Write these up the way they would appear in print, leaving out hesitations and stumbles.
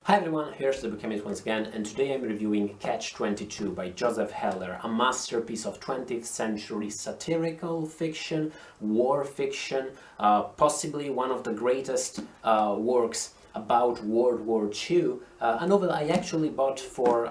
Hi everyone, here's the Book Chemist once again, and today I'm reviewing Catch-22 by Joseph Heller, a masterpiece of 20th century satirical fiction, war fiction, possibly one of the greatest works about World War II, a novel I actually bought for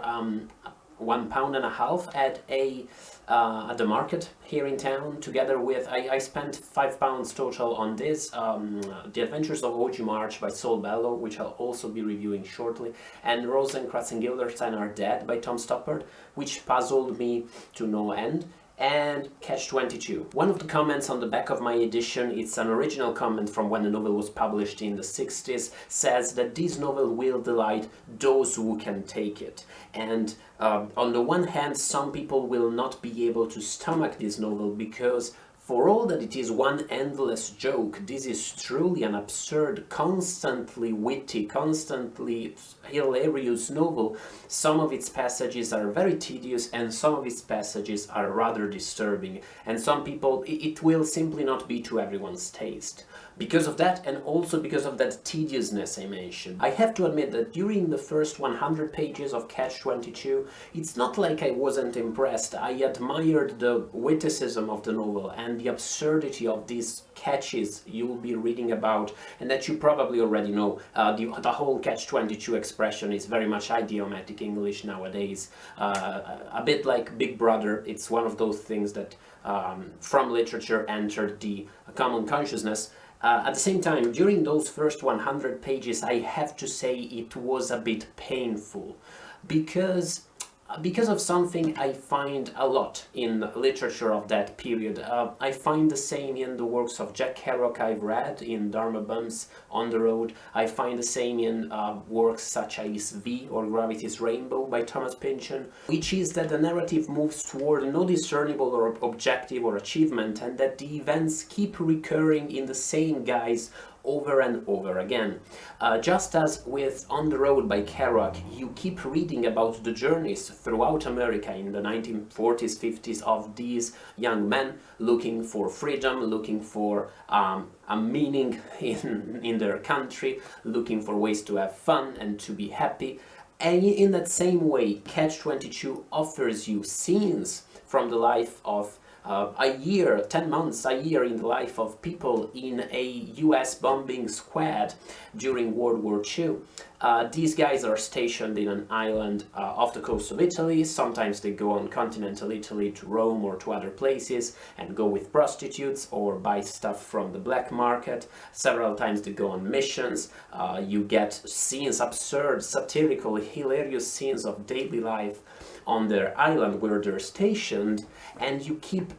£1.50 at the market here in town. Together with, I spent £5 total on this, The Adventures of O.G. March by Saul Bellow, which I'll also be reviewing shortly, and Rosencrantz and Guildenstern Are Dead by Tom Stoppard, which puzzled me to no end, and Catch-22. One of the comments on the back of my edition, it's an original comment from when the novel was published in the 60s, says that this novel will delight those who can take it. And on the one hand, some people will not be able to stomach this novel because for all that it is one endless joke, this is truly an absurd, constantly witty, constantly hilarious novel. Some of its passages are very tedious and some of its passages are rather disturbing. And some people, it will simply not be to everyone's taste. Because of that, and also because of that tediousness I mentioned. I have to admit that during the first 100 pages of Catch-22, it's not like I wasn't impressed. I admired the witticism of the novel and the absurdity of these catches you'll be reading about, and that you probably already know. The whole Catch-22 expression is very much idiomatic English nowadays. A bit like Big Brother, it's one of those things that from literature entered the common consciousness. At the same time, during those first 100 pages, I have to say it was a bit painful, because of something I find a lot in literature of that period. I find the same in the works of Jack Kerouac I've read, in Dharma Bum's On the Road. I find the same in works such as V or Gravity's Rainbow by Thomas Pynchon, which is that the narrative moves toward no discernible or objective or achievement, and that the events keep recurring in the same guise over and over again. Just as with On the Road by Kerouac, you keep reading about the journeys throughout America in the 1940s, 50s of these young men looking for freedom, looking for a meaning in their country, looking for ways to have fun and to be happy. And in that same way, Catch-22 offers you scenes from the life of a year, 10 months, a year in the life of people in a US bombing squad during World War II. These guys are stationed in an island off the coast of Italy. Sometimes they go on continental Italy to Rome or to other places and go with prostitutes or buy stuff from the black market. Several times they go on missions. You get scenes, absurd, satirical, hilarious scenes of daily life on their island where they're stationed, and you keep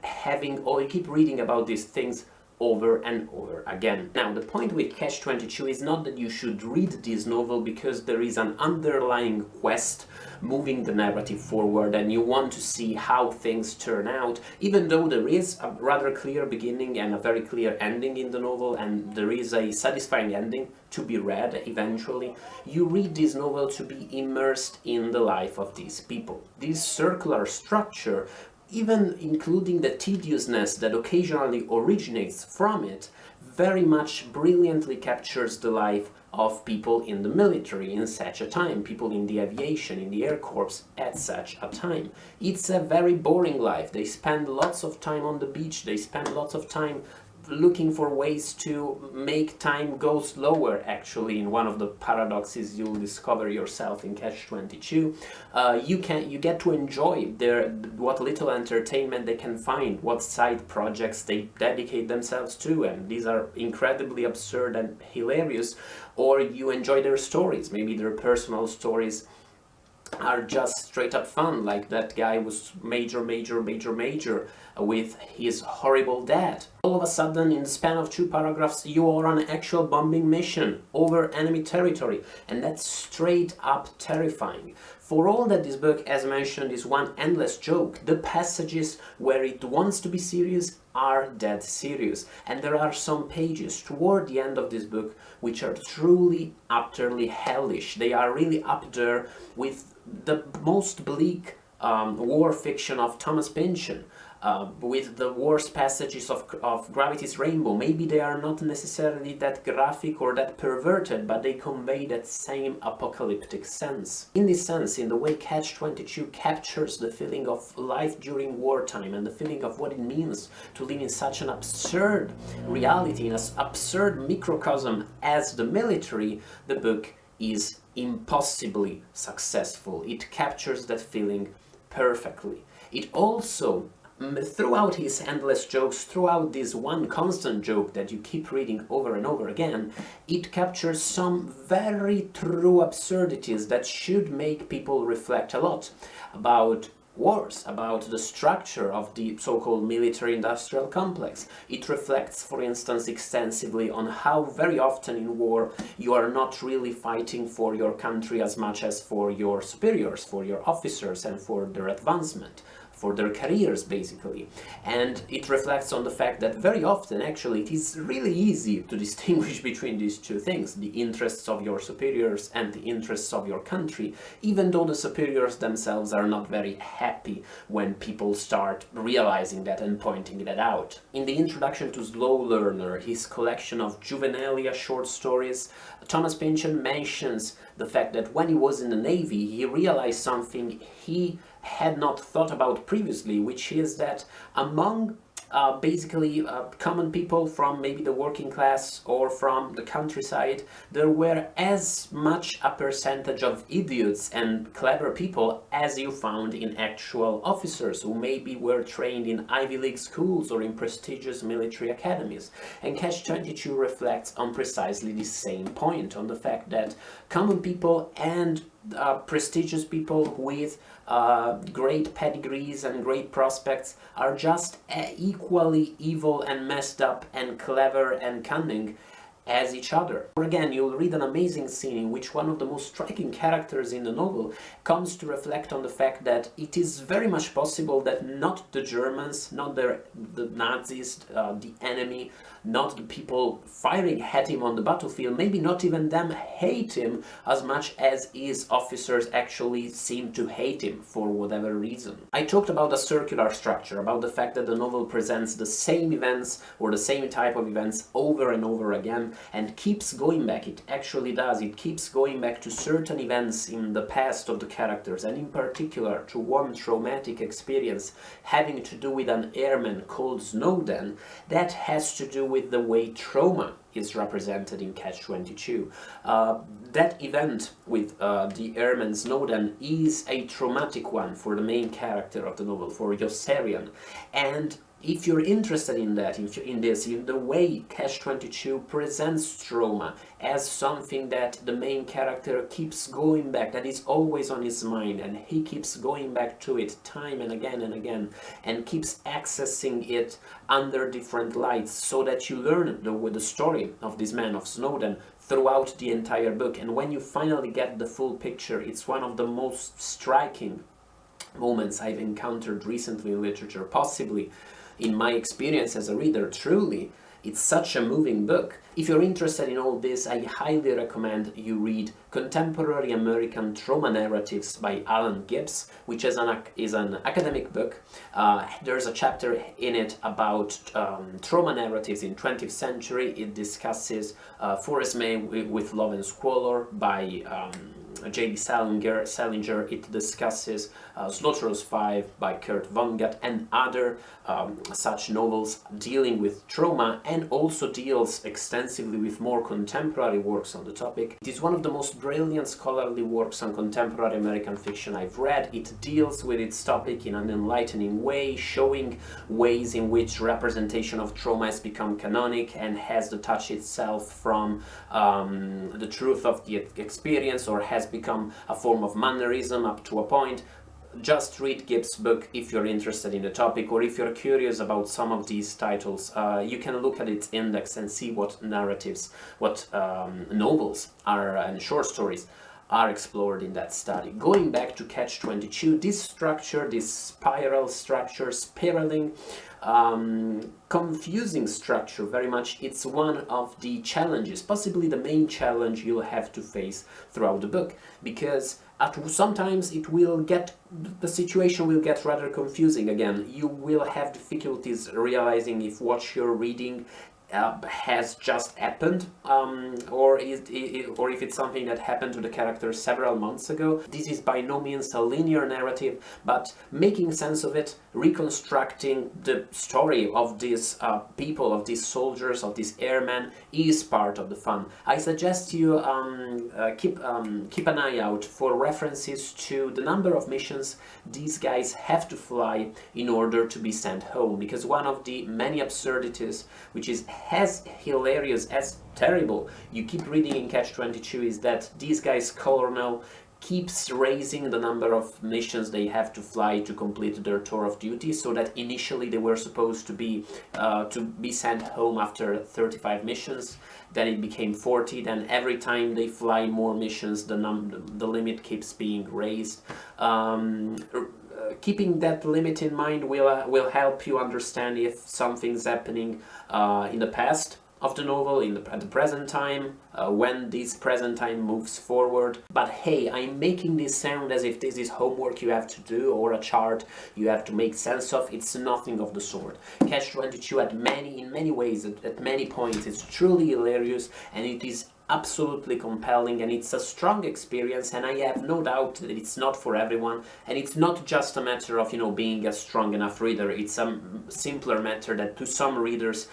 reading about these things over and over again. Now, the point with Catch-22 is not that you should read this novel because there is an underlying quest moving the narrative forward and you want to see how things turn out, even though there is a rather clear beginning and a very clear ending in the novel, and there is a satisfying ending to be read eventually. You read this novel to be immersed in the life of these people. This circular structure, even including the tediousness that occasionally originates from it, very much brilliantly captures the life of people in the military in such a time, people in the aviation, in the Air Corps at such a time. It's a very boring life. They spend lots of time on the beach, they spend lots of time looking for ways to make time go slower, actually. In one of the paradoxes you'll discover yourself in Catch-22. You get to enjoy what little entertainment they can find, what side projects they dedicate themselves to, and these are incredibly absurd and hilarious, or you enjoy their stories. Maybe their personal stories are just straight up fun, like that guy was Major with his horrible dad. All of a sudden, in the span of 2 paragraphs, you are on an actual bombing mission over enemy territory, and that's straight up terrifying. For all that this book, as mentioned, is one endless joke, the passages where it wants to be serious are dead serious, and there are some pages toward the end of this book which are truly, utterly hellish. They are really up there with the most bleak war fiction of Thomas Pynchon. with the worst passages of Gravity's Rainbow. Maybe they are not necessarily that graphic or that perverted, but they convey that same apocalyptic sense. In this sense, in the way Catch-22 captures the feeling of life during wartime and the feeling of what it means to live in such an absurd reality, in an absurd microcosm as the military, the book is impossibly successful. It captures that feeling perfectly. It also, throughout his endless jokes, throughout this one constant joke that you keep reading over and over again, it captures some very true absurdities that should make people reflect a lot about wars, about the structure of the so-called military-industrial complex. It reflects, for instance, extensively on how very often in war you are not really fighting for your country as much as for your superiors, for your officers, and for their advancement, for their careers, basically. And it reflects on the fact that very often, actually, it is really easy to distinguish between these two things, the interests of your superiors and the interests of your country, even though the superiors themselves are not very happy when people start realizing that and pointing that out. In the introduction to Slow Learner, his collection of juvenilia short stories, Thomas Pynchon mentions the fact that when he was in the Navy, he realized something he had not thought about previously, which is that among basically common people from maybe the working class or from the countryside, there were as much a percentage of idiots and clever people as you found in actual officers who maybe were trained in Ivy League schools or in prestigious military academies. And Catch-22 reflects on precisely the same point, on the fact that common people and prestigious people with great pedigrees and great prospects are just equally evil and messed up and clever and cunning as each other. Or again, you'll read an amazing scene in which one of the most striking characters in the novel comes to reflect on the fact that it is very much possible that not the Germans, not the Nazis, the enemy, not the people firing at him on the battlefield, maybe not even them hate him as much as his officers actually seem to hate him for whatever reason. I talked about the circular structure, about the fact that the novel presents the same events or the same type of events over and over again and keeps going back. It actually does. It keeps going back to certain events in the past of the characters, and in particular to one traumatic experience having to do with an airman called Snowden that has to do with the way trauma is represented in Catch-22. That event with the airman Snowden is a traumatic one for the main character of the novel, for Yossarian. And if you're interested in that, in the way Catch-22 presents trauma as something that the main character keeps going back, that is always on his mind, and he keeps going back to it time and again, and keeps accessing it under different lights, so that you learn the story of this man, of Snowden, throughout the entire book. And when you finally get the full picture, it's one of the most striking moments I've encountered recently in literature, possibly in my experience as a reader. Truly, it's such a moving book. If you're interested in all this, I highly recommend you read Contemporary American Trauma Narratives by Alan Gibbs, which is an academic book. There's a chapter in it about trauma narratives in 20th century. It discusses Forrest May with Love and Squalor by J.D. Salinger. It discusses Slaughterhouse 5 by Kurt Vonnegut and other such novels dealing with trauma, and also deals extensively with more contemporary works on the topic. It is one of the most brilliant scholarly works on contemporary American fiction I've read. It deals with its topic in an enlightening way, showing ways in which representation of trauma has become canonic and has detached itself from the truth of the experience, or has become a form of mannerism up to a point. Just read Gibbs' book if you're interested in the topic, or if you're curious about some of these titles. You can look at its index and see what narratives, what novels are and short stories are explored in that study. Going back to Catch-22, this structure, this spiral structure, spiraling, confusing structure very much, it's one of the challenges, possibly the main challenge you'll have to face throughout the book, because sometimes the situation will get rather confusing again. You will have difficulties realizing if what you're reading has just happened, or if it's something that happened to the character several months ago. This is by no means a linear narrative, but making sense of it, reconstructing the story of these people, of these soldiers, of these airmen, is part of the fun. I suggest you keep an eye out for references to the number of missions these guys have to fly in order to be sent home, because one of the many absurdities, which is as hilarious as terrible, you keep reading in Catch-22, is that these guys' colonel keeps raising the number of missions they have to fly to complete their tour of duty, so that initially they were supposed to be sent home after 35 missions, then it became 40, then every time they fly more missions the limit keeps being raised. Keeping that limit in mind will help you understand if something's happening in the past of the novel, at the present time, when this present time moves forward. But hey, I'm making this sound as if this is homework you have to do, or a chart you have to make sense of. It's nothing of the sort. Catch-22 in many ways, at many points, it's truly hilarious, and it is absolutely compelling, and it's a strong experience, and I have no doubt that it's not for everyone, and it's not just a matter of, you know, being a strong enough reader. It's a simpler matter that to some readers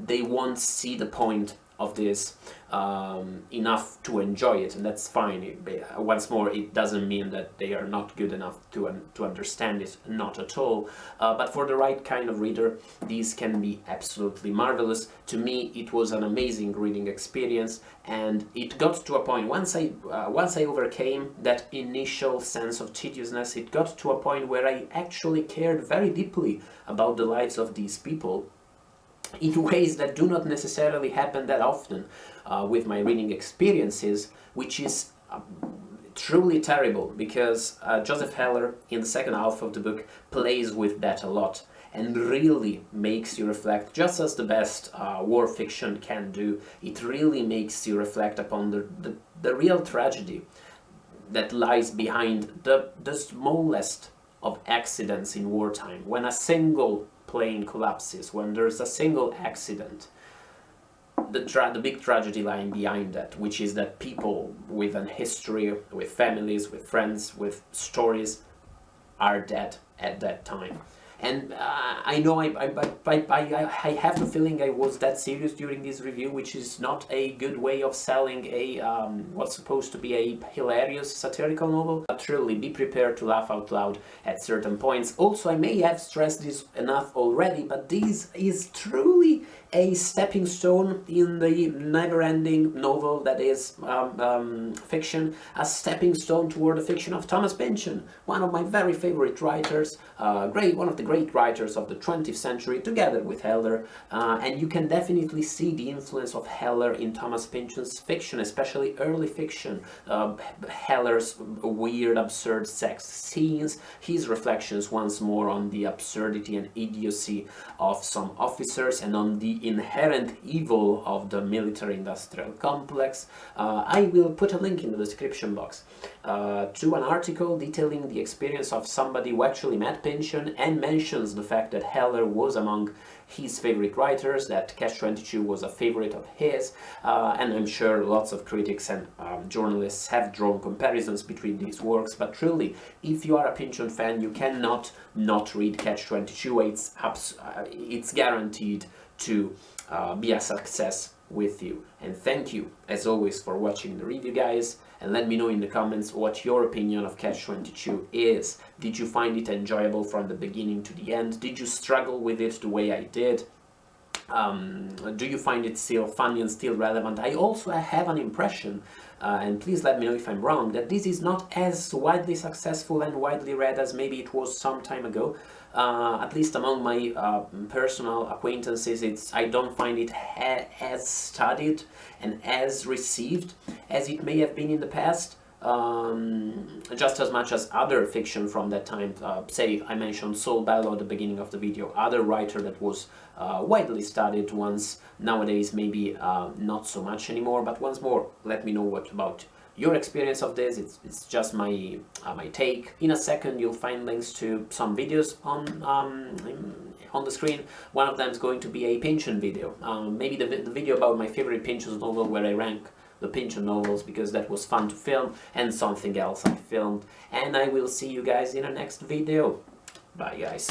they won't see the point of this enough to enjoy it, and that's fine. Once more, it doesn't mean that they are not good enough to understand it, not at all. But for the right kind of reader, these can be absolutely marvelous. To me, it was an amazing reading experience, and it got to a point, once I overcame that initial sense of tediousness, it got to a point where I actually cared very deeply about the lives of these people, in ways that do not necessarily happen that often with my reading experiences, which is truly terrible, because Joseph Heller, in the second half of the book, plays with that a lot and really makes you reflect, just as the best war fiction can do. It really makes you reflect upon the real tragedy that lies behind the smallest of accidents in wartime. When a single plane collapses, when there's a single accident, the big tragedy lying behind that, which is that people with an history, with families, with friends, with stories, are dead at that time. And I know I have the feeling I was that serious during this review, which is not a good way of selling a what's supposed to be a hilarious satirical novel. But truly, be prepared to laugh out loud at certain points. Also, I may have stressed this enough already, but this is truly a stepping stone in the never-ending novel that is fiction, a stepping stone toward the fiction of Thomas Pynchon, one of my very favorite writers, one of the great writers of the 20th century, together with Heller, and you can definitely see the influence of Heller in Thomas Pynchon's fiction, especially early fiction. Heller's weird, absurd sex scenes, his reflections once more on the absurdity and idiocy of some officers, and on the inherent evil of the military-industrial complex. I will put a link in the description box to an article detailing the experience of somebody who actually met Pynchon and mentions the fact that Heller was among his favorite writers, that Catch-22 was a favorite of his, and I'm sure lots of critics and journalists have drawn comparisons between these works, but truly, if you are a Pynchon fan, you cannot not read Catch-22. It's guaranteed to be a success with you. And thank you, as always, for watching the review, guys, and let me know in the comments what your opinion of Catch-22 is. Did you find it enjoyable from the beginning to the end? Did you struggle with it the way I did? Do you find it still funny and still relevant? I also have an impression, and please let me know if I'm wrong, that this is not as widely successful and widely read as maybe it was some time ago. At least among my personal acquaintances, I don't find it as studied and as received as it may have been in the past. just as much as other fiction from that time. Say I mentioned Saul Bellow at the beginning of the video, other writer that was widely studied once, nowadays maybe not so much anymore. But once more, let me know what about your experience of this. It's just my my take. In a second you'll find links to some videos on the screen. One of them is going to be a Pynchon video, maybe the video about my favorite Pynchon novel, where I rank the Pynchon novels, because that was fun to film, and something else I filmed. And I will see you guys in the next video. Bye guys.